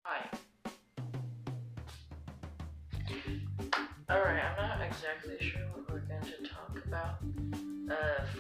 Hi. Alright, I'm not exactly sure what we're going to talk about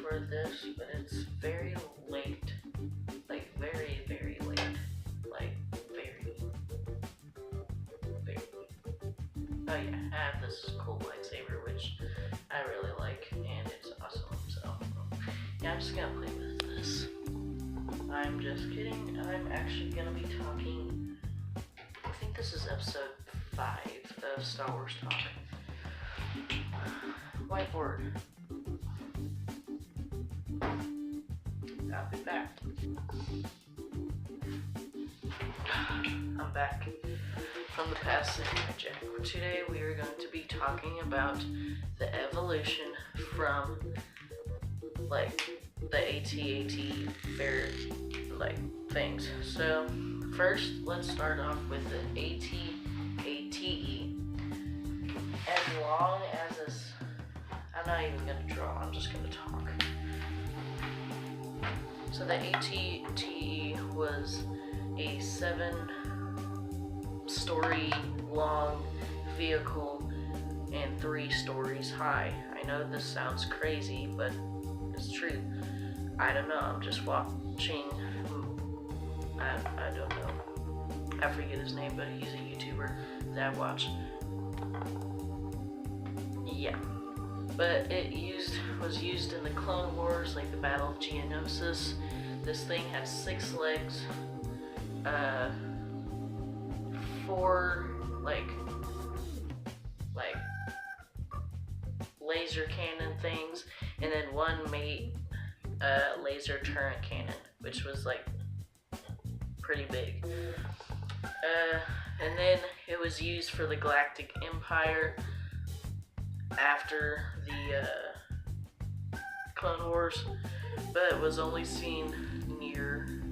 for this, but it's very late. Like, very, very late. Like, very, very late. Oh yeah, I have this cool lightsaber, which I really like, and it's awesome, so yeah, I'm just gonna play with this. I'm just kidding, I'm actually gonna be talking, I think this is episode 5 of Star Wars Talk. Whiteboard. I'll be back. I'm back from the past Jack. Today we are going to be talking about the evolution from like the AT-AT fair like things. So first let's start off with the AT-ATE. As long as this, I'm not even gonna draw, I'm just gonna talk. So the AT-ATE was a 7-story long vehicle and 3 stories high. I know this sounds crazy, but it's true. I don't know, I'm just watching, I don't know, I forget his name, but he's a YouTuber that I watch. Yeah. But it was used in the Clone Wars, like the Battle of Geonosis. This thing had 6 legs, 4 like laser cannon things, and then 1 made laser turret cannon, which was like pretty big. And then it was used for the Galactic Empire after the Clone Wars, but it was only seen near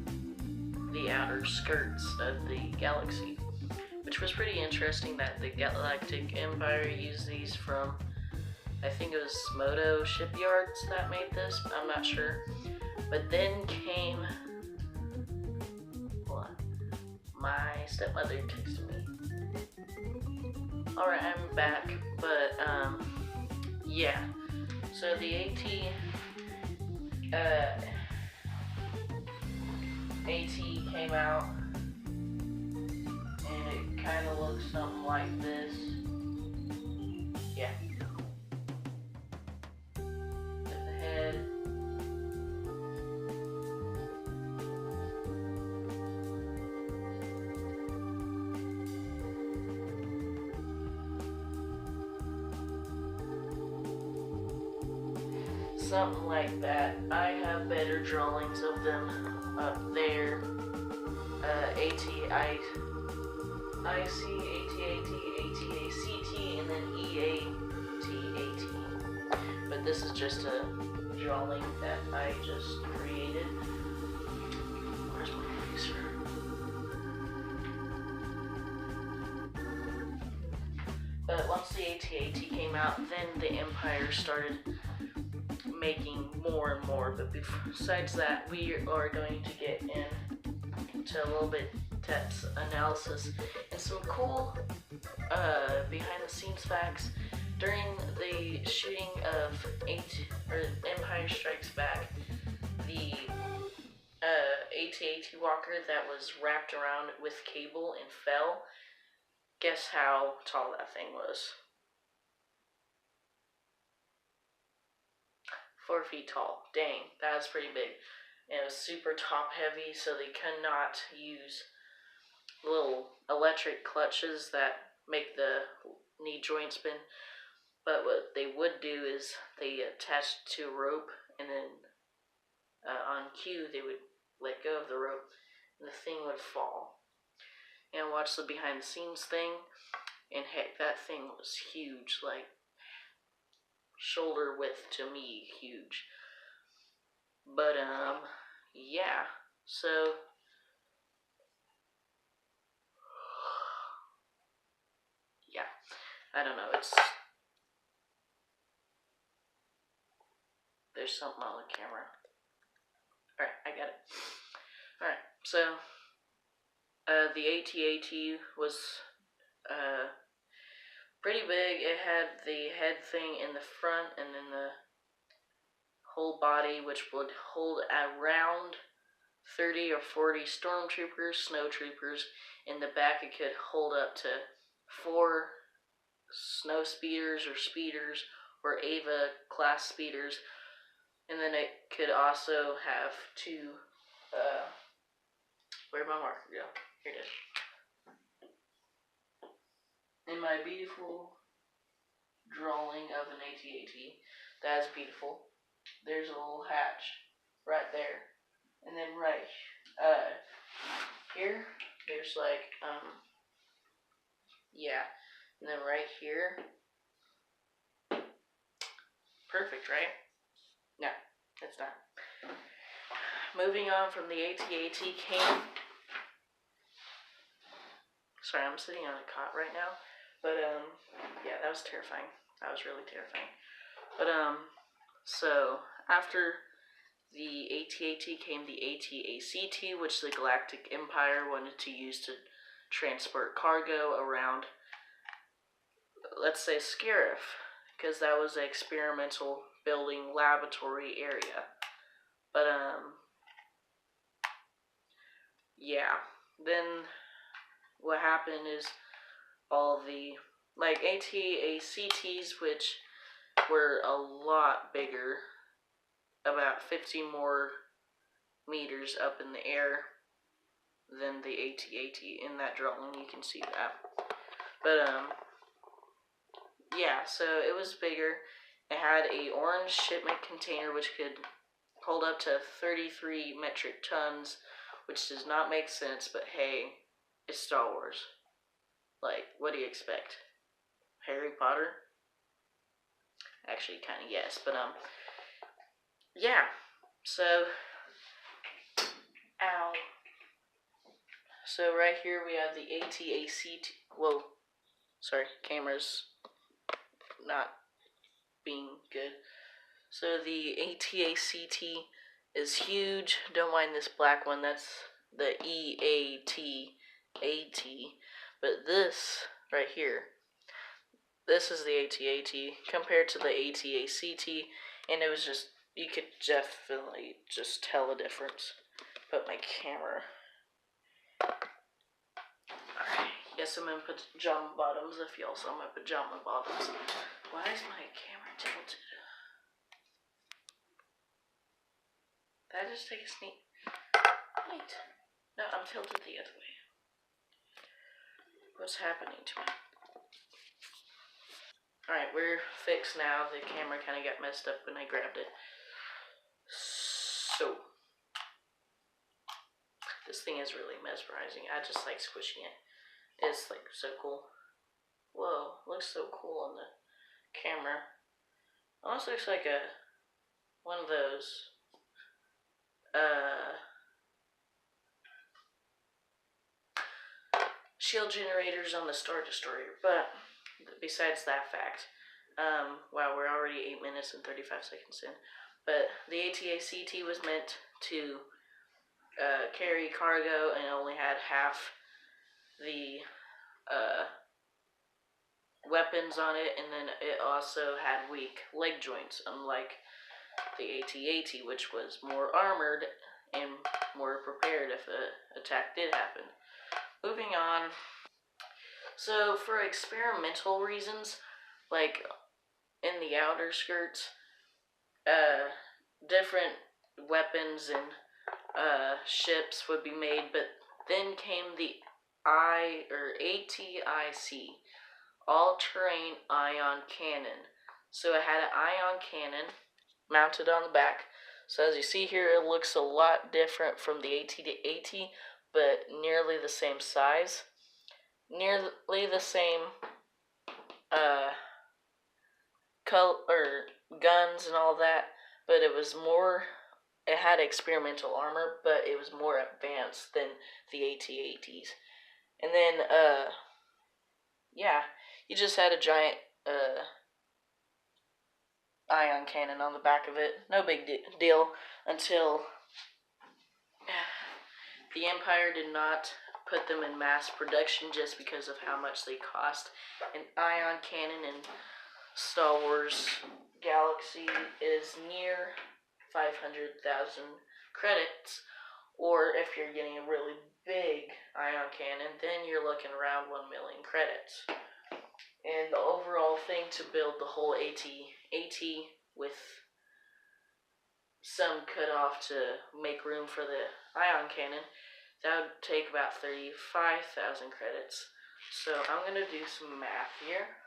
the outer skirts of the galaxy, which was pretty interesting that the Galactic Empire used these from, I think it was Moto Shipyards that made this, I'm not sure. But then came, hold on, my stepmother texted me. Alright, I'm back, but yeah, so the AT came out, and it kind of looks something like this. Yeah. With the head. Something like that. I have better drawings of them up there. AT-IC, AT-AT, AT-ACT, and then EAT-AT. But this is just a drawing that I just created. Where's my eraser? But once the AT-AT came out, then the Empire started making more and more, but besides that, we are going to get into a little bit depth analysis and some cool behind the scenes facts. During the shooting of Empire Strikes Back, the AT-AT walker that was wrapped around with cable and fell, guess how tall that thing was? 4 feet tall. Dang, that was pretty big. And it was super top heavy, so they could not use little electric clutches that make the knee joint spin. But what they would do is they attached to a rope, and then on cue they would let go of the rope, and the thing would fall. And watch the behind the scenes thing, and heck, that thing was huge, like shoulder width to me, huge. But yeah, so yeah, I don't know, there's something on the camera. Alright, I got it. Alright, so The AT-AT was pretty big. It had the head thing in the front and then the whole body, which would hold around 30 or 40 stormtroopers, snow troopers. In the back, it could hold up to 4 snow speeders or Ava class speeders. And then it could also have 2, where'd my marker go? Here it is. In my beautiful drawing of an AT-AT, that is beautiful. There's a little hatch right there. And then right here, there's like, yeah. And then right here, perfect, right? No, it's not. Moving on from the AT-AT came, sorry, I'm sitting on a cot right now, but yeah, that was terrifying. That was really terrifying. But so after the AT-AT came the AT-ACT, which the Galactic Empire wanted to use to transport cargo around, let's say, Scarif, because that was an experimental building laboratory area. But yeah, then what happened is all the, like, AT-ACTs, which were a lot bigger, about 50 more meters up in the air than the AT-AT. In that drawing, you can see that. But yeah, so it was bigger. It had a orange shipment container which could hold up to 33 metric tons, which does not make sense, but hey, it's Star Wars. Like, what do you expect? Harry Potter? Actually, kind of yes, but yeah. So, ow. So right here we have the AT-ACT. Whoa, sorry, camera's not being good. So the AT-ACT is huge. Don't mind this black one. That's the EAT-AT. But this right here, this is the AT-AT compared to the AT-ACT, and it was just, you could definitely just tell a difference. Put my camera. Alright, yes, I'm in pajama bottoms if y'all saw my pajama bottoms. Why is my camera tilted? Did I just take a sneak? Wait. No, I'm tilted the other way. What's happening to me? Alright, we're fixed now. The camera kind of got messed up when I grabbed it. So, this thing is really mesmerizing. I just like squishing it. It's like so cool. Whoa, looks so cool on the camera. Almost looks like one of those shield generators on the Star Destroyer. But besides that fact, wow, we're already 8 minutes and 35 seconds in. But the AT-ACT was meant to carry cargo and only had half the weapons on it, and then it also had weak leg joints, unlike the AT-AT, which was more armored and more prepared if an attack did happen. Moving on. So for experimental reasons, like in the outer skirts, different weapons and ships would be made, but then came the ATIC, all-terrain ion cannon. So it had an ion cannon mounted on the back. So as you see here, it looks a lot different from the AT-AT, but nearly the same size, nearly the same color, guns and all that, but it was more, it had experimental armor, but it was more advanced than the AT-ATs. And then, yeah, you just had a giant ion cannon on the back of it. No big deal until the Empire did not put them in mass production just because of how much they cost. An ion cannon in Star Wars Galaxy is near 500,000 credits, or if you're getting a really big ion cannon, then you're looking around 1 million credits. And the overall thing to build the whole AT with some cut off to make room for the ion cannon, that would take about 35,000 credits. So I'm going to do some math here.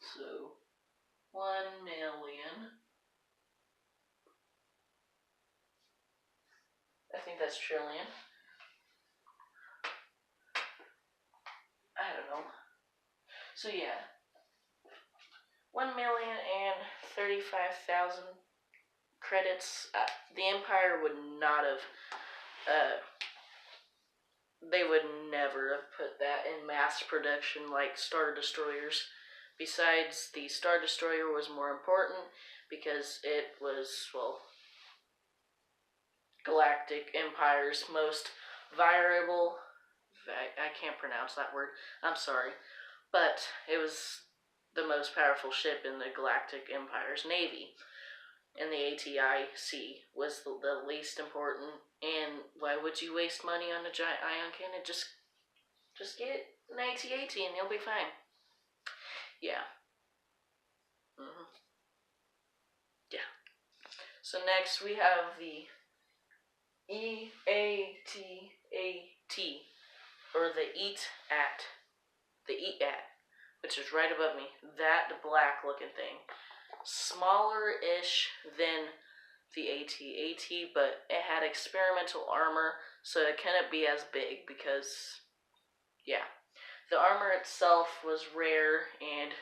So 1 million. I think that's trillion. I don't know. So yeah, 1,035,000 credits. The Empire would not have. They would never have put that in mass production like Star Destroyers. Besides, the Star Destroyer was more important because it was, well, Galactic Empire's most variable. I can't pronounce that word. I'm sorry. But it was the most powerful ship in the Galactic Empire's navy. And the ATIC was the least important. And why would you waste money on a giant ion cannon? Just get an AT-AT and you'll be fine. Yeah. Yeah. So next we have the EAT-AT, or the EAT-AT. The EAT, which is right above me. That black looking thing. Smaller-ish than the AT-AT, but it had experimental armor, so it couldn't be as big because, yeah. The armor itself was rare and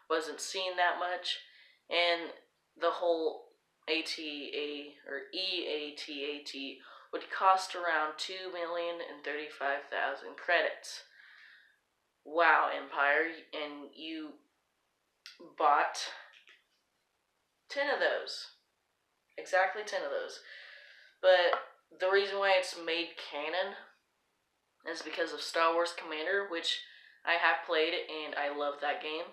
wasn't seen that much, and the whole ATA or EAT-AT would cost around 2,035,000 credits. Wow, Empire, and you bought 10 of those. Exactly 10 of those. But the reason why it's made canon is because of Star Wars Commander, which I have played and I love that game.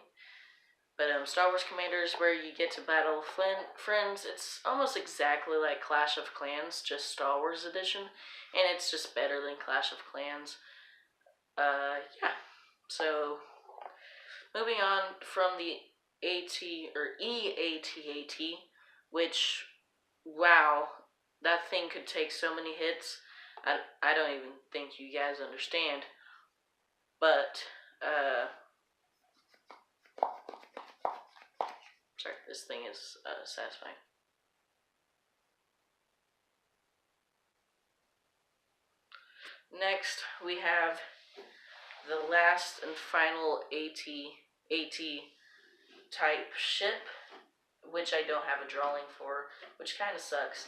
But Star Wars Commander is where you get to battle friends. It's almost exactly like Clash of Clans, just Star Wars edition, and it's just better than Clash of Clans. Yeah. So moving on from the AT or EAT-AT, which, wow, that thing could take so many hits. I don't even think you guys understand. But sorry, this thing is satisfying. Next, we have the last and final AT type ship, which I don't have a drawing for, which kind of sucks,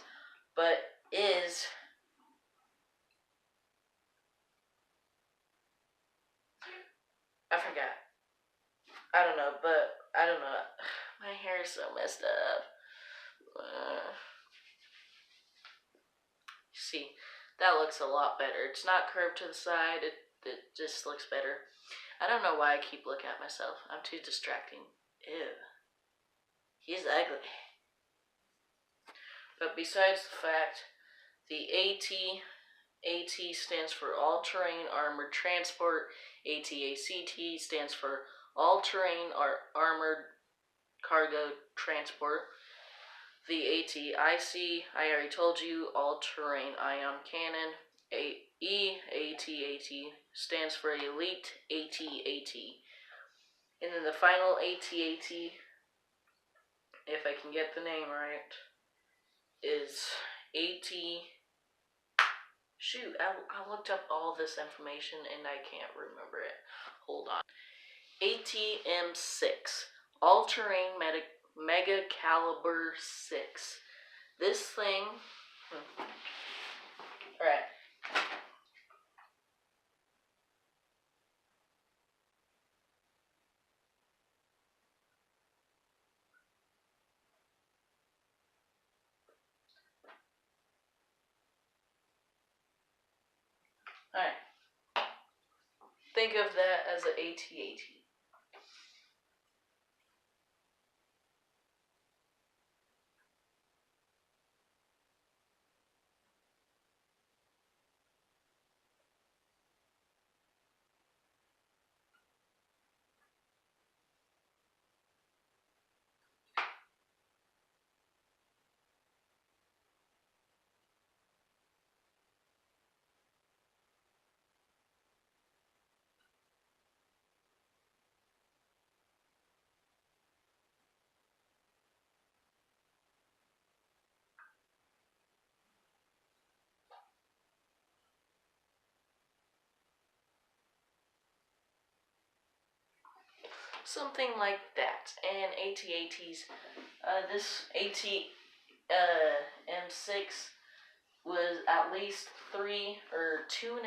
but is I forgot. I don't know, but I don't know. My hair is so messed up. See, that looks a lot better. It's not curved to the side. It just looks better. I don't know why I keep looking at myself. I'm too distracting. Ew. He's ugly. But besides the fact, the AT stands for All-Terrain Armored Transport. ATACT stands for All-Terrain Armored Cargo Transport. The ATIC, I already told you, All-Terrain Ion Cannon. EAT-AT stands for Elite AT-AT. And then the final AT-AT, if I can get the name right, is AT... Shoot, I looked up all this information and I can't remember it. Hold on. ATM-6, All-Terrain Mega Caliber 6. This thing... Alright. Alright. Think of that as an AT-AT. Something like that. And AT-ATs, this M6 was at least 3 or 2.5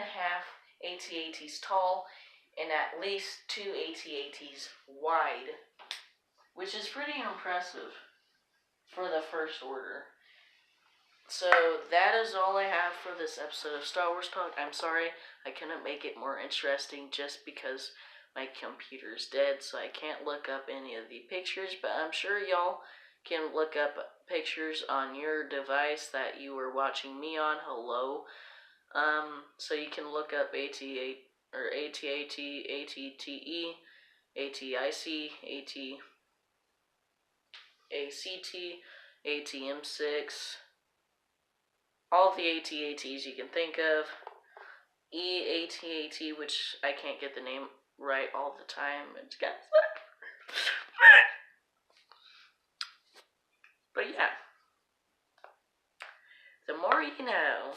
AT-ATs tall and at least 2 AT-ATs wide, which is pretty impressive for the First Order. So that is all I have for this episode of Star Wars Talk. I'm sorry I couldn't make it more interesting just because my computer's dead, so I can't look up any of the pictures, but I'm sure y'all can look up pictures on your device that you were watching me on. Hello. So you can look up AT-8 or AT-AT, AT-TE, AT-IC, AT-ACT, AT-M6, all the AT-ATs you can think of, EAT-AT, which I can't get the name right all the time. It's got but yeah, the more you know.